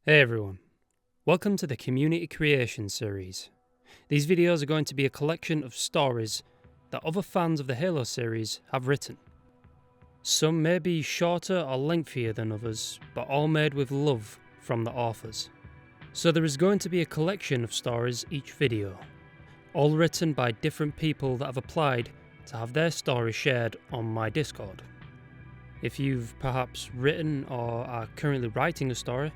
Hey everyone, welcome to the Community Creation series. These videos are going to be a collection of stories that other fans of the Halo series have written. Some may be shorter or lengthier than others, but all made with love from the authors. So there is going to be a collection of stories each video, all written by different people that have applied to have their story shared on my Discord. If you've perhaps written or are currently writing a story,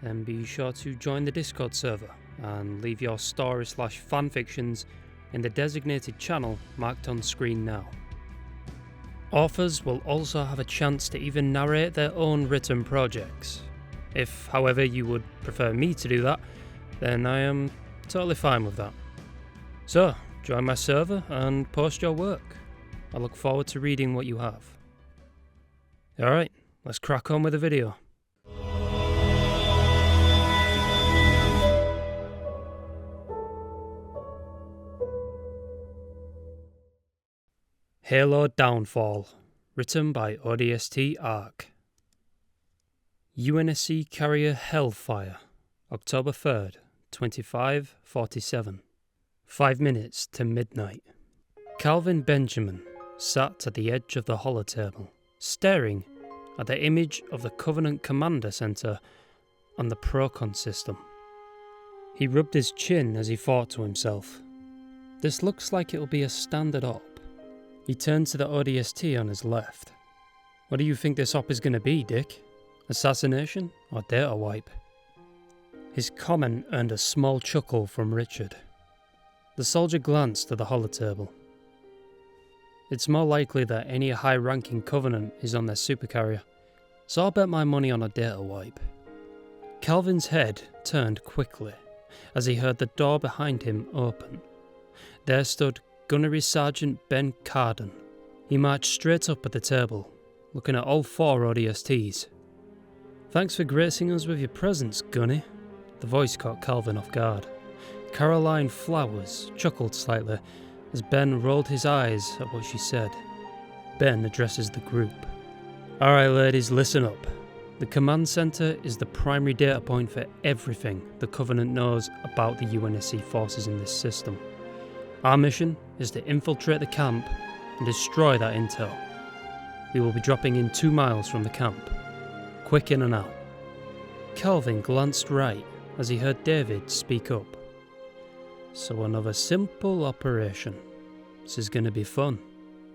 then be sure to join the Discord server and leave your story/fanfictions in the designated channel marked on screen now. Authors will also have a chance to even narrate their own written projects. If, however, you would prefer me to do that, then I am totally fine with that. So, join my server and post your work. I look forward to reading what you have. Alright, let's crack on with the video. Halo Downfall, written by ODST ARC. UNSC Carrier Hellfire, October 3rd, 2547. 5 minutes to midnight. Calvin Benjamin sat at the edge of the holotable, staring at the image of the Covenant Commander Center on the Procon system. He rubbed his chin as he thought to himself, "This looks like it'll be a standard op." He turned to the ODST on his left. "What do you think this op is going to be, Dick? Assassination or data wipe?" His comment earned a small chuckle from Richard. The soldier glanced at the holotable. "It's more likely that any high-ranking Covenant is on their supercarrier, so I'll bet my money on a data wipe." Calvin's head turned quickly as he heard the door behind him open. There stood Gunnery Sergeant Ben Carden. He marched straight up at the table, looking at all 4 ODSTs. "Thanks for gracing us with your presence, Gunny." The voice caught Calvin off guard. Caroline Flowers chuckled slightly as Ben rolled his eyes at what she said. Ben addresses the group. "Alright ladies, listen up. The command center is the primary data point for everything the Covenant knows about the UNSC forces in this system. Our mission is to infiltrate the camp and destroy that intel. We will be dropping in 2 miles from the camp. Quick in and out." Calvin glanced right as he heard David speak up. "So another simple operation. This is going to be fun."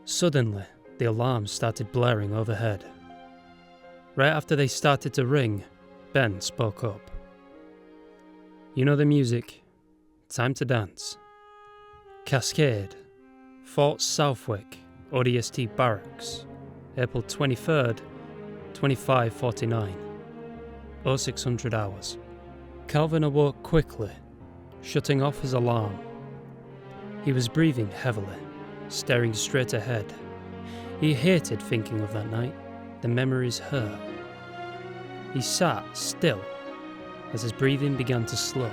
Suddenly, the alarms started blaring overhead. Right after they started to ring, Ben spoke up. "You know the music. Time to dance." Cascade, Fort Southwick, ODST Barracks, April 23rd, 2549, 0600 hours. Calvin awoke quickly, shutting off his alarm. He was breathing heavily, staring straight ahead. He hated thinking of that night. The memories hurt. He sat still as his breathing began to slow.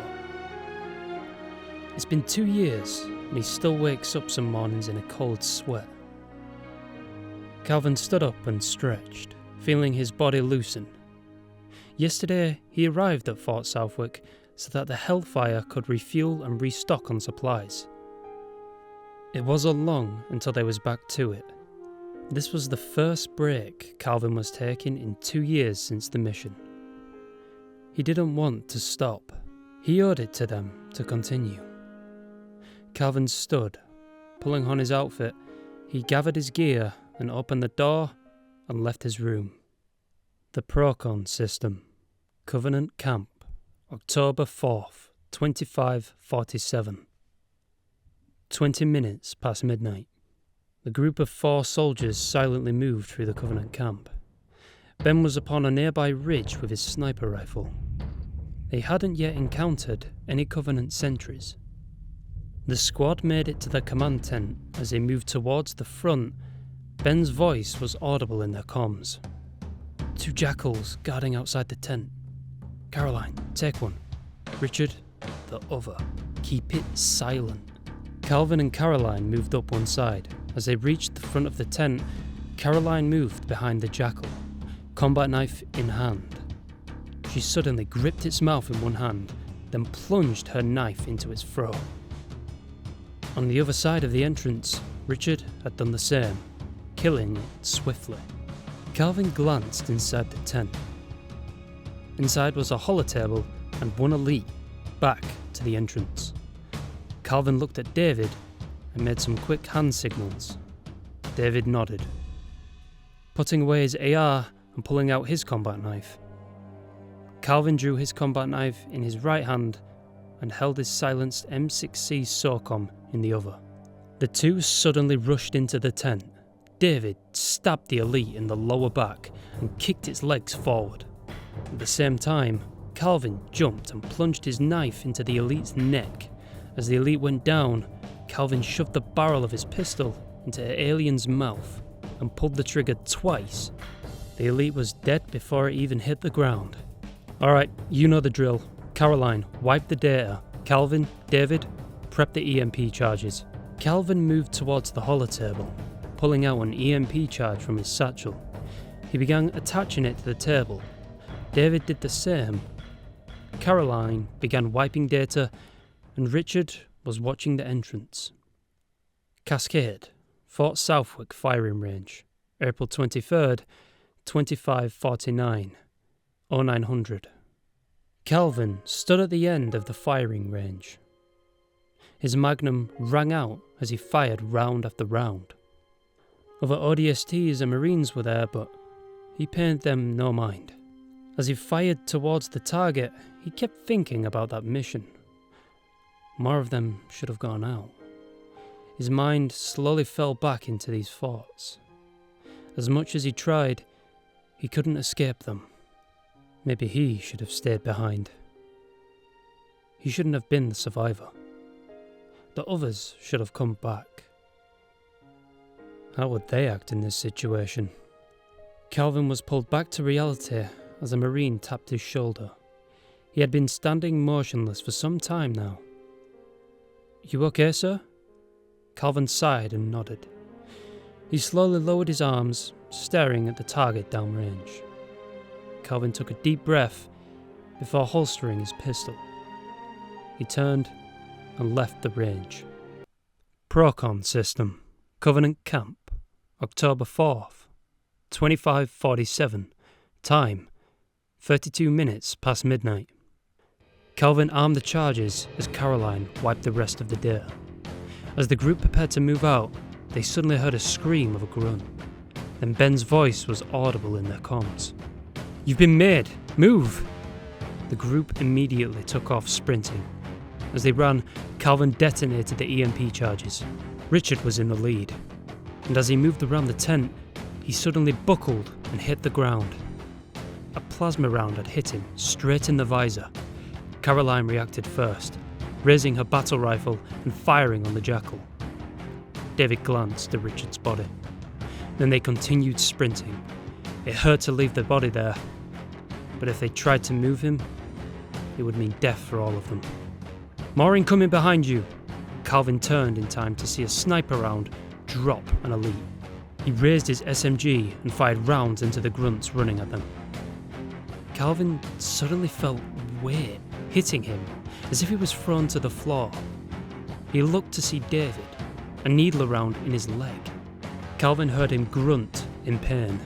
It's been 2 years, and he still wakes up some mornings in a cold sweat. Calvin stood up and stretched, feeling his body loosen. Yesterday, he arrived at Fort Southwick so that the Hellfire could refuel and restock on supplies. It wasn't long until they was back to it. This was the first break Calvin was taking in 2 years since the mission. He didn't want to stop. He owed it to them to continue. Calvin stood, pulling on his outfit. He gathered his gear and opened the door and left his room. The Procon system, Covenant Camp, October 4th, 2547. 20 minutes past midnight. The group of 4 soldiers silently moved through the Covenant camp. Ben was upon a nearby ridge with his sniper rifle. They hadn't yet encountered any Covenant sentries. The squad made it to the command tent. As they moved towards the front, Ben's voice was audible in their comms. 2 jackals guarding outside the tent. Caroline, take one. Richard, the other. Keep it silent. Calvin and Caroline moved up one side. As they reached the front of the tent, Caroline moved behind the jackal, combat knife in hand. she suddenly gripped its mouth in one hand, then plunged her knife into its throat. On the other side of the entrance, Richard had done the same, killing it swiftly. Calvin glanced inside the tent. Inside was a holotable and one elite, back to the entrance. Calvin looked at David and made some quick hand signals. David nodded. Putting away his AR and pulling out his combat knife, Calvin drew his combat knife in his right hand and held his silenced M6C SOCOM in the other. The two suddenly rushed into the tent. David stabbed the elite in the lower back and kicked its legs forward. At the same time, Calvin jumped and plunged his knife into the elite's neck. As the elite went down, Calvin shoved the barrel of his pistol into the alien's mouth and pulled the trigger twice. The elite was dead before it even hit the ground. Alright, you know the drill. Caroline, wipe the data. Calvin, David, prep the EMP charges. Calvin moved towards the holotable, pulling out an EMP charge from his satchel. He began attaching it to the table. David did the same. Caroline began wiping data, and Richard was watching the entrance. Cascade, Fort Southwick Firing Range, April 23rd, 2549, 0900. Calvin stood at the end of the firing range. His magnum rang out as he fired round after round. Other ODSTs and Marines were there, but he paid them no mind. As he fired towards the target, he kept thinking about that mission. More of them should have gone out. His mind slowly fell back into these thoughts. As much as he tried, he couldn't escape them. Maybe he should have stayed behind. He shouldn't have been the survivor. The others should have come back. How would they act in this situation? Calvin was pulled back to reality as a Marine tapped his shoulder. He had been standing motionless for some time now. You okay, sir? Calvin sighed and nodded. He slowly lowered his arms, staring at the target downrange. Calvin took a deep breath before holstering his pistol. He turned and left the range. Procon System, Covenant Camp, October 4th, 2547, time 32 minutes past midnight. Calvin armed the charges as Caroline wiped the rest of the data. As the group prepared to move out, they suddenly heard a scream of a grunt. Then Ben's voice was audible in their comms. You've been made! Move! The group immediately took off sprinting. As they ran, Calvin detonated the EMP charges. Richard was in the lead, and as he moved around the tent, he suddenly buckled and hit the ground. A plasma round had hit him straight in the visor. Caroline reacted first, raising her battle rifle and firing on the jackal. David glanced at Richard's body. Then they continued sprinting. It hurt to leave the body there, but if they tried to move him, it would mean death for all of them. More incoming behind you! Calvin turned in time to see a sniper round drop an elite. He raised his SMG and fired rounds into the grunts running at them. Calvin suddenly felt weight hitting him, as if he was thrown to the floor. He looked to see David, a needler round in his leg. Calvin heard him grunt in pain.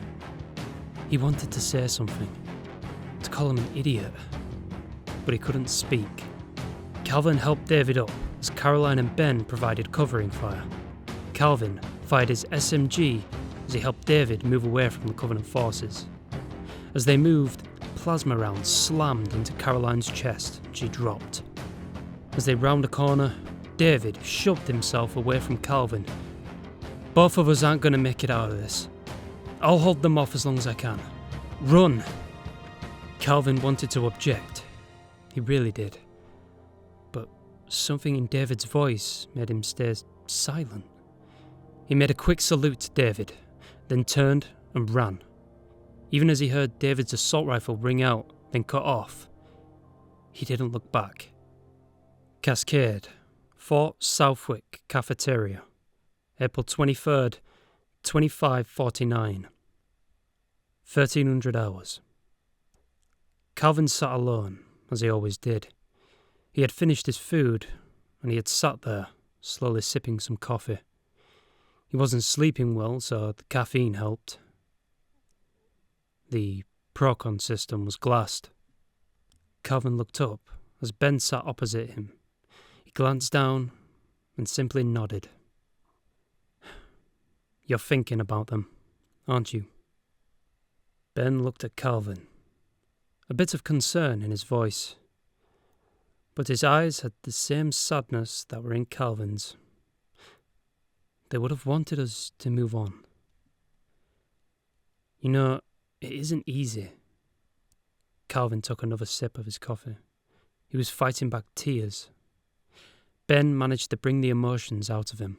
He wanted to say something, to call him an idiot, but he couldn't speak. Calvin helped David up as Caroline and Ben provided covering fire. Calvin fired his SMG as he helped David move away from the Covenant forces. As they moved, plasma rounds slammed into Caroline's chest and she dropped. As they round a corner, David shoved himself away from Calvin. Both of us aren't going to make it out of this. I'll hold them off as long as I can. Run! Calvin wanted to object. He really did. But something in David's voice made him stay silent. He made a quick salute to David, then turned and ran. Even as he heard David's assault rifle ring out, then cut off, he didn't look back. Cascade, Fort Southwick Cafeteria, April 23rd, 2549, 1300 hours. Calvin sat alone, as he always did. He had finished his food, and he had sat there, slowly sipping some coffee. He wasn't sleeping well, so the caffeine helped. The Procon system was glassed. Calvin looked up as Ben sat opposite him. He glanced down and simply nodded. "You're thinking about them, aren't you?" Ben looked at Calvin, a bit of concern in his voice, but his eyes had the same sadness that were in Calvin's. They would have wanted us to move on. You know, it isn't easy. Calvin took another sip of his coffee. He was fighting back tears. Ben managed to bring the emotions out of him.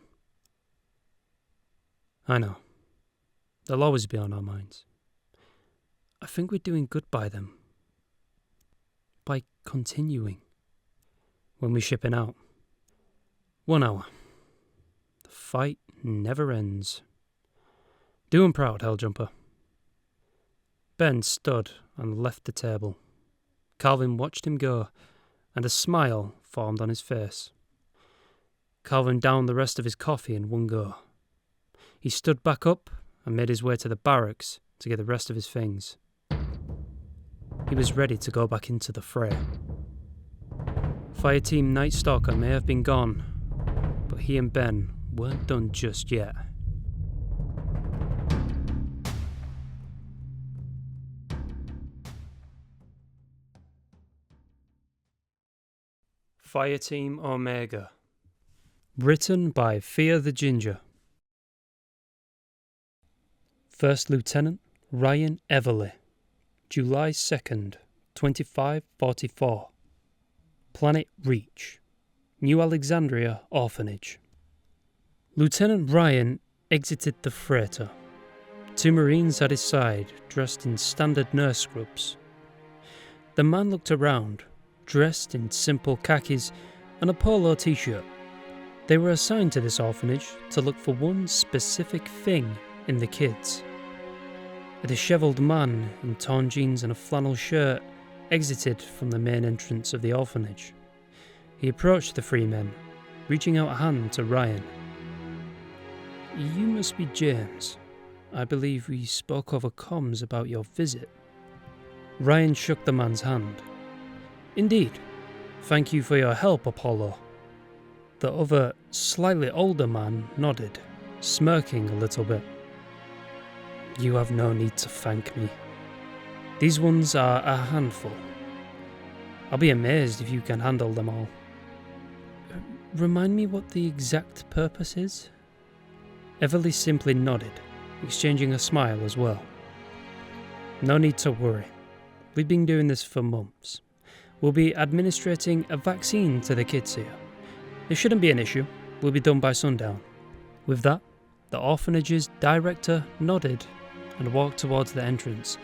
I know. They'll always be on our minds. I think we're doing good by them. By continuing. When we're shipping out. 1 hour. The fight never ends. Do 'em proud, Helljumper. Ben stood and left the table. Calvin watched him go, and a smile formed on his face. Calvin downed the rest of his coffee in one go. He stood back up and made his way to the barracks to get the rest of his things. He was ready to go back into the fray. Fireteam Night Stalker may have been gone, but he and Ben weren't done just yet. Fireteam Omega. Written by Fear the Ginger. First Lieutenant Ryan Everly, July 2nd, 2544. Planet Reach, New Alexandria Orphanage. Lieutenant Ryan exited the freighter. 2 Marines at his side, dressed in standard nurse scrubs. The man looked around, dressed in simple khakis and a polo t-shirt. They were assigned to this orphanage to look for one specific thing in the kids. A dishevelled man in torn jeans and a flannel shirt exited from the main entrance of the orphanage. He approached the 3 men, reaching out a hand to Ryan. "You must be James. I believe we spoke over comms about your visit." Ryan shook the man's hand. "Indeed. Thank you for your help, Apollo." The other, slightly older man nodded, smirking a little bit. "You have no need to thank me. These ones are a handful. I'll be amazed if you can handle them all." "Remind me what the exact purpose is?" Everly simply nodded, exchanging a smile as well. "No need to worry. We've been doing this for months. We'll be administrating a vaccine to the kids here. It shouldn't be an issue. We'll be done by sundown." With that, the orphanage's director nodded and walked towards the entrance,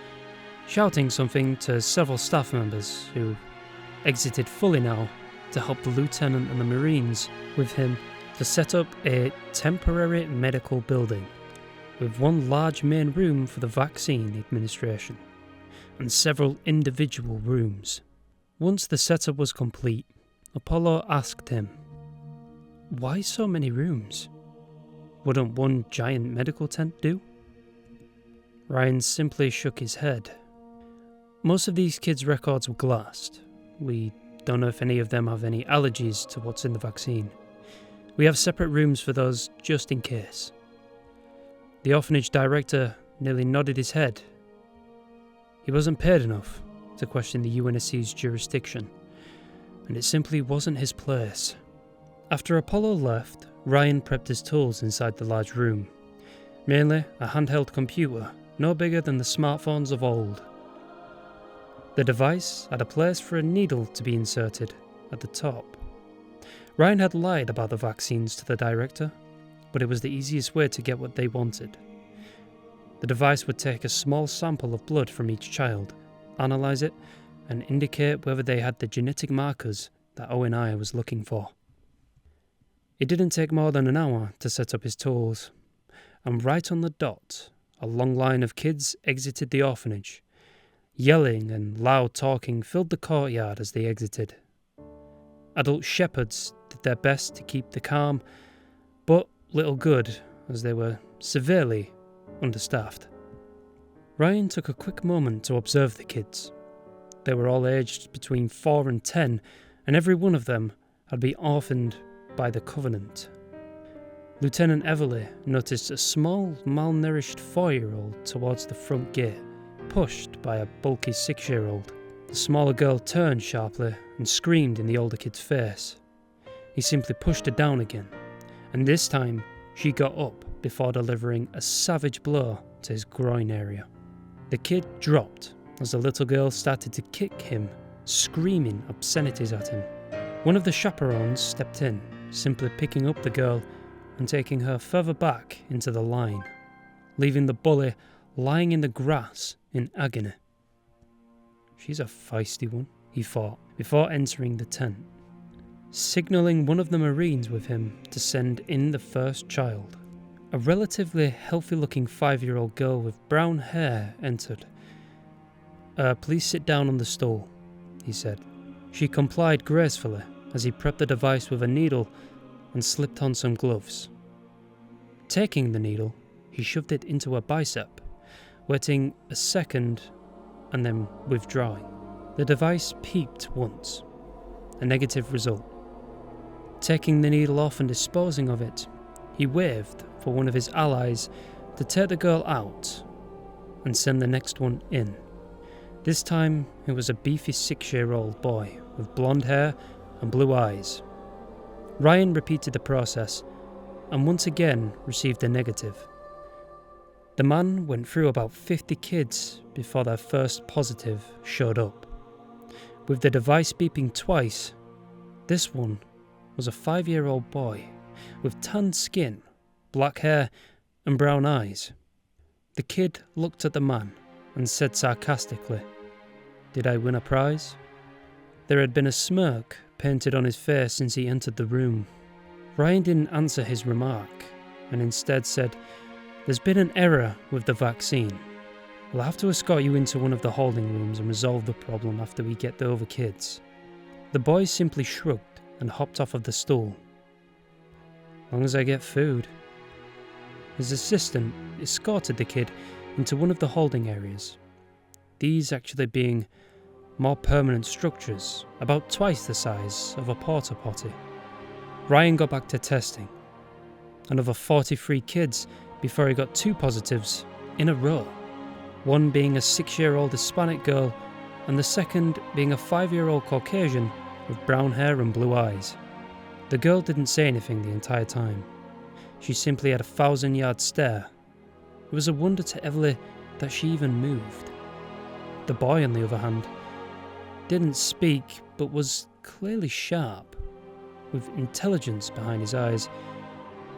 shouting something to several staff members who exited fully now to help the lieutenant and the Marines with him to set up a temporary medical building with one large main room for the vaccine administration and several individual rooms. Once the setup was complete, Apollo asked him, "Why so many rooms? Wouldn't one giant medical tent do?" Ryan simply shook his head. "Most of these kids' records were glassed. We don't know if any of them have any allergies to what's in the vaccine. We have separate rooms for those just in case." The orphanage director nearly nodded his head. He wasn't paid enough to question the UNSC's jurisdiction, and it simply wasn't his place. After Apollo left, Ryan prepped his tools inside the large room, mainly a handheld computer no bigger than the smartphones of old. The device had a place for a needle to be inserted at the top. Ryan had lied about the vaccines to the director, but it was the easiest way to get what they wanted. The device would take a small sample of blood from each child, analyze it, and indicate whether they had the genetic markers that O&I was looking for. It didn't take more than an hour to set up his tools, and right on the dot, a long line of kids exited the orphanage. Yelling and loud talking filled the courtyard as they exited. Adult shepherds did their best to keep the calm, but little good as they were severely understaffed. Ryan took a quick moment to observe the kids. They were all aged between 4 and 10, and every one of them had been orphaned by the Covenant. Lieutenant Everly noticed a small, malnourished 4-year-old towards the front gate, pushed by a bulky 6-year-old. The smaller girl turned sharply and screamed in the older kid's face. He simply pushed her down again, and this time she got up before delivering a savage blow to his groin area. The kid dropped as the little girl started to kick him, screaming obscenities at him. One of the chaperones stepped in, simply picking up the girl and taking her further back into the line, leaving the bully lying in the grass in agony. She's a feisty one, he thought, before entering the tent, signalling one of the Marines with him to send in the first child. A relatively healthy-looking 5-year-old girl with brown hair entered. Please sit down on the stool, he said. She complied gracefully as he prepped the device with a needle and slipped on some gloves. Taking the needle, he shoved it into her bicep, waiting a second and then withdrawing. The device peeped once, a negative result. Taking the needle off and disposing of it, he waved for one of his allies to take the girl out and send the next one in. This time it was a beefy 6-year-old boy with blonde hair and blue eyes. Ryan repeated the process and once again received a negative. The man went through about 50 kids before their first positive showed up. With the device beeping twice, this one was a 5-year-old boy with tanned skin, black hair and brown eyes. The kid looked at the man and said sarcastically, "Did I win a prize?" There had been a smirk painted on his face since he entered the room. Ryan didn't answer his remark and instead said, "There's been an error with the vaccine. We'll have to escort you into one of the holding rooms and resolve the problem after we get the other kids." The boy simply shrugged and hopped off of the stool. "Long as I get food." His assistant escorted the kid into one of the holding areas, these actually being more permanent structures, about twice the size of a porta potty. Ryan got back to testing. Another 43 kids before he got 2 positives in a row, one being a 6-year-old Hispanic girl and the second being a 5-year-old Caucasian with brown hair and blue eyes. The girl didn't say anything the entire time. She simply had a 1,000-yard stare. It was a wonder to Everly that she even moved. The boy, on the other hand, didn't speak but was clearly sharp, with intelligence behind his eyes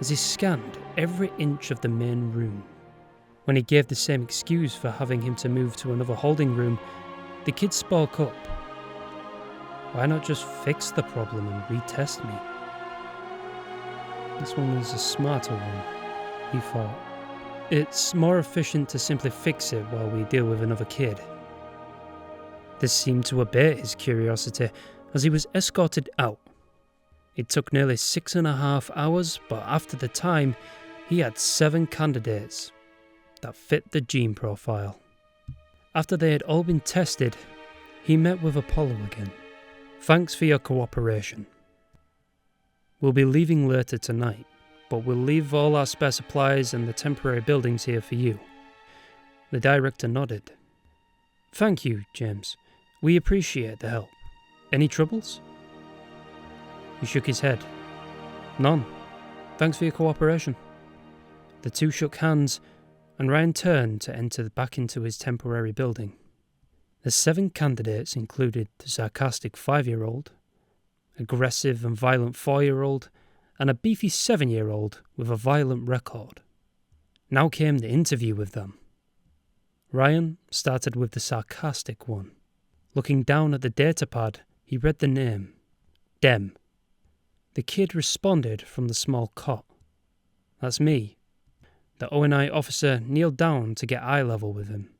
as he scanned every inch of the main room. When he gave the same excuse for having him to move to another holding room, the kid spoke up. "Why not just fix the problem and retest me?" This one was a smarter one, he thought. It's more efficient to simply fix it while we deal with another kid. This seemed to abate his curiosity as he was escorted out. It took nearly 6.5 hours, but after the time, he had 7 candidates that fit the gene profile. After they had all been tested, he met with Apollo again. "Thanks for your cooperation. We'll be leaving later tonight, but we'll leave all our spare supplies and the temporary buildings here for you." The director nodded. "Thank you, James. We appreciate the help. Any troubles?" He shook his head. "None. Thanks for your cooperation." The two shook hands, and Ryan turned to enter back into his temporary building. The 7 candidates included the sarcastic 5-year-old, aggressive and violent 4-year-old, and a beefy 7-year-old with a violent record. Now came the interview with them. Ryan started with the sarcastic one. Looking down at the datapad, he read the name, Dem. The kid responded from the small cot. "That's me." The ONI officer kneeled down to get eye level with him.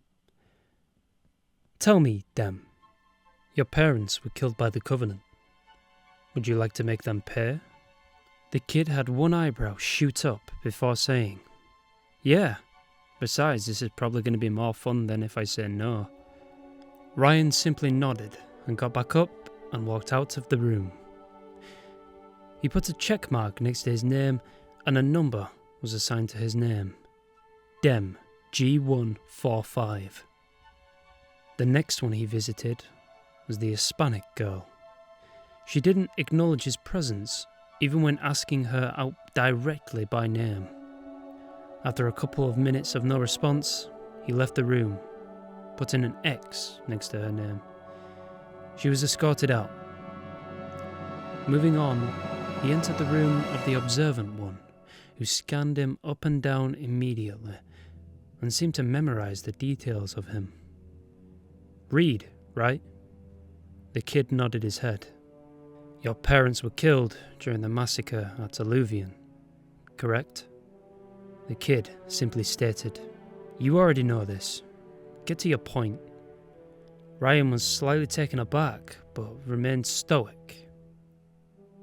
Tell me, Dem, your parents were killed by the Covenant. Would you like to make them pay? The kid had one eyebrow shoot up before saying, yeah. Besides, this is probably going to be more fun than if I say no. Ryan simply nodded and got back up and walked out of the room. He put a check mark next to his name and a number was assigned to his name. Dem G145. The next one he visited was the Hispanic girl. She didn't acknowledge his presence, even when asking her out directly by name. After a couple of minutes of no response, he left the room, putting an X next to her name. She was escorted out. Moving on, he entered the room of the observant one, who scanned him up and down immediately, and seemed to memorize the details of him. Reed, right? The kid nodded his head. Your parents were killed during the massacre at Alluvion, correct? The kid simply stated, you already know this. Get to your point. Ryan was slightly taken aback, but remained stoic.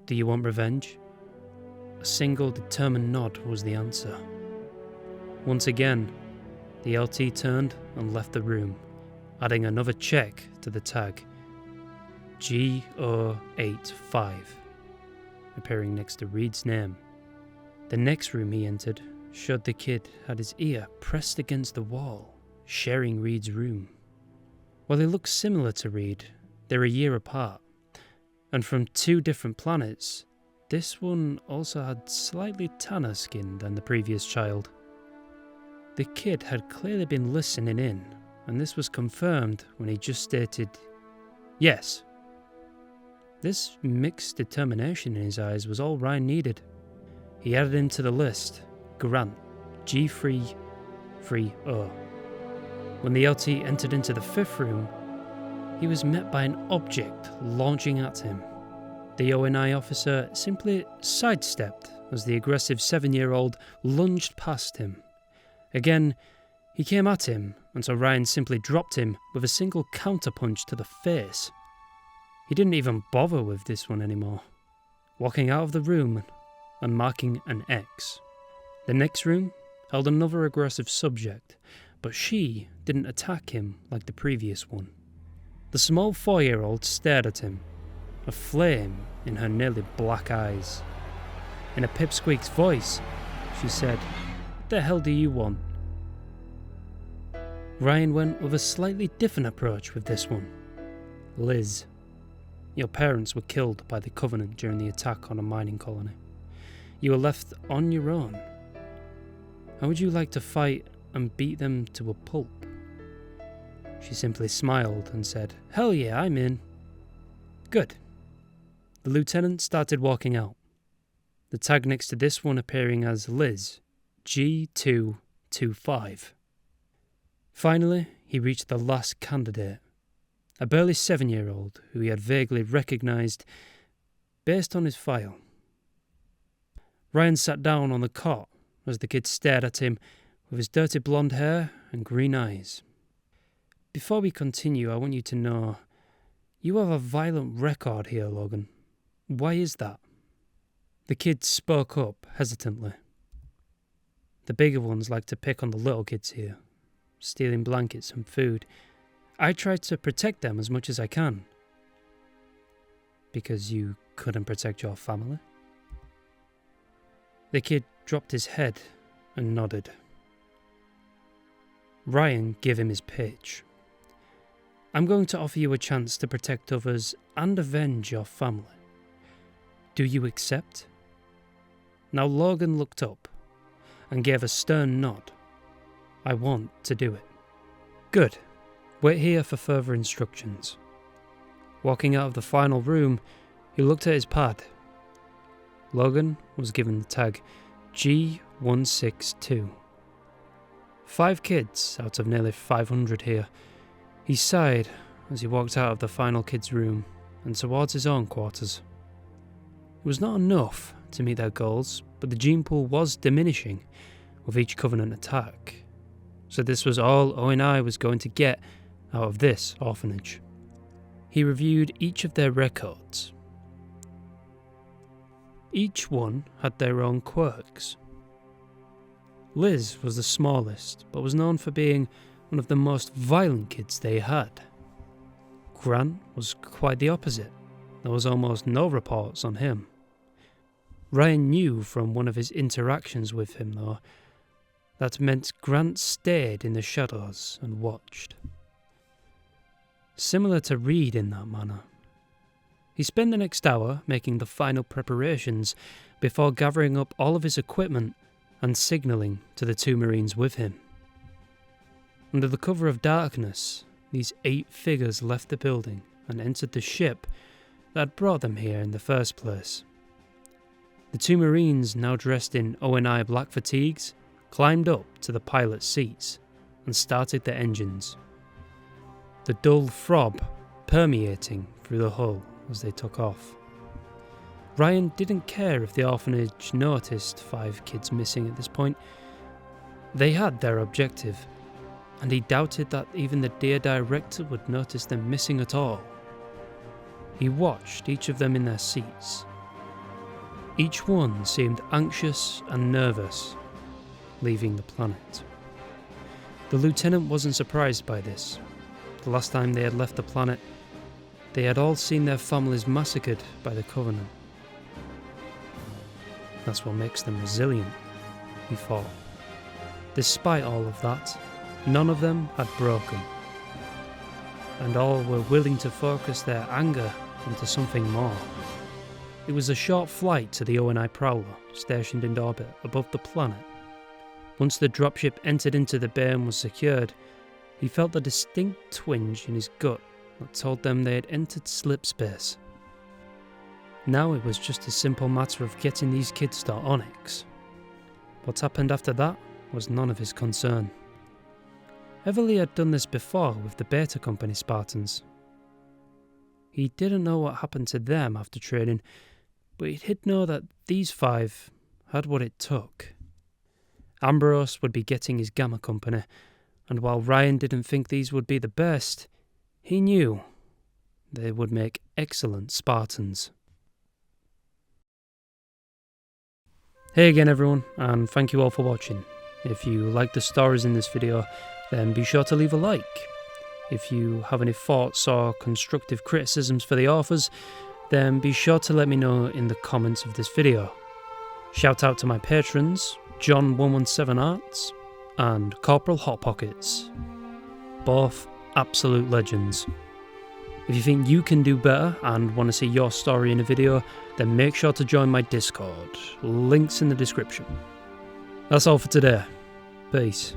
Do you want revenge? A single determined nod was the answer. Once again, the LT turned and left the room, adding another check to the tag, G085, appearing next to Reed's name. The next room he entered showed the kid had his ear pressed against the wall, sharing Reed's room. While they looked similar to Reed, they're a year apart, and from two different planets, this one also had slightly tanner skin than the previous child. The kid had clearly been listening in, and this was confirmed when he just stated, yes. This mixed determination in his eyes was all Ryan needed. He added him to the list, Grant, G330. When the LT entered into the fifth room, he was met by an object launching at him. The ONI officer simply sidestepped as the aggressive 7-year-old lunged past him. Again, he came at him, and so Ryan simply dropped him with a single counterpunch to the face. He didn't even bother with this one anymore, walking out of the room and marking an X. The next room held another aggressive subject, but she didn't attack him like the previous one. The small 4-year-old stared at him, a flame in her nearly black eyes. In a pipsqueak's voice, she said, "What the hell do you want?" Ryan went with a slightly different approach with this one. Liz, your parents were killed by the Covenant during the attack on a mining colony. You were left on your own. How would you like to fight and beat them to a pulp? She simply smiled and said, "Hell yeah, I'm in." Good. The lieutenant started walking out, the tag next to this one appearing as Liz, G225. Finally, he reached the last candidate, a burly 7-year-old who he had vaguely recognised based on his file. Ryan sat down on the cot as the kid stared at him with his dirty blonde hair and green eyes. Before we continue, I want you to know, you have a violent record here, Logan. Why is that? The kid spoke up hesitantly. The bigger ones like to pick on the little kids here, stealing blankets and food. I try to protect them as much as I can. Because you couldn't protect your family? The kid dropped his head and nodded. Ryan gave him his pitch. I'm going to offer you a chance to protect others and avenge your family. Do you accept? Now Logan looked up and gave a stern nod. I want to do it. Good. Wait here for further instructions. Walking out of the final room, he looked at his pad. Logan was given the tag G162. 5 kids out of nearly 500 here. He sighed as he walked out of the final kid's room and towards his own quarters. It was not enough to meet their goals, but the gene pool was diminishing with each Covenant attack. So this was all ONI was going to get out of this orphanage. He reviewed each of their records. Each one had their own quirks. Liz was the smallest, but was known for being one of the most violent kids they had. Grant was quite the opposite. There was almost no reports on him. Ryan knew from one of his interactions with him, though, that meant Grant stayed in the shadows and watched. Similar to Reed in that manner. He spent the next hour making the final preparations before gathering up all of his equipment and signalling to the 2 Marines with him. Under the cover of darkness, these 8 figures left the building and entered the ship that had brought them here in the first place. The 2 Marines, now dressed in O&I black fatigues, climbed up to the pilot's seats and started the engines. The dull throb permeating through the hull as they took off. Ryan didn't care if the orphanage noticed 5 kids missing at this point. They had their objective, and he doubted that even the dear director would notice them missing at all. He watched each of them in their seats. Each one seemed anxious and nervous, leaving the planet. The lieutenant wasn't surprised by this. The last time they had left the planet, they had all seen their families massacred by the Covenant. That's what makes them resilient, he thought. Despite all of that, none of them had broken, and all were willing to focus their anger into something more. It was a short flight to the O&I Prowler, stationed in orbit above the planet. Once the dropship entered into the bay and was secured, he felt a distinct twinge in his gut that told them they had entered slip space. Now it was just a simple matter of getting these kids to Onyx. What happened after that was none of his concern. Everly had done this before with the Beta Company Spartans. He didn't know what happened to them after training, but he did know that these 5 had what it took. Ambrose would be getting his Gamma Company, and while Ryan didn't think these would be the best, he knew they would make excellent Spartans. Hey again everyone, and thank you all for watching. If you like the stories in this video, then be sure to leave a like. If you have any thoughts or constructive criticisms for the authors, then be sure to let me know in the comments of this video. Shout out to my patrons, John117Arts and Corporal Hot Pockets. Both absolute legends. If you think you can do better and want to see your story in a video, then make sure to join my Discord. Links in the description. That's all for today. Peace.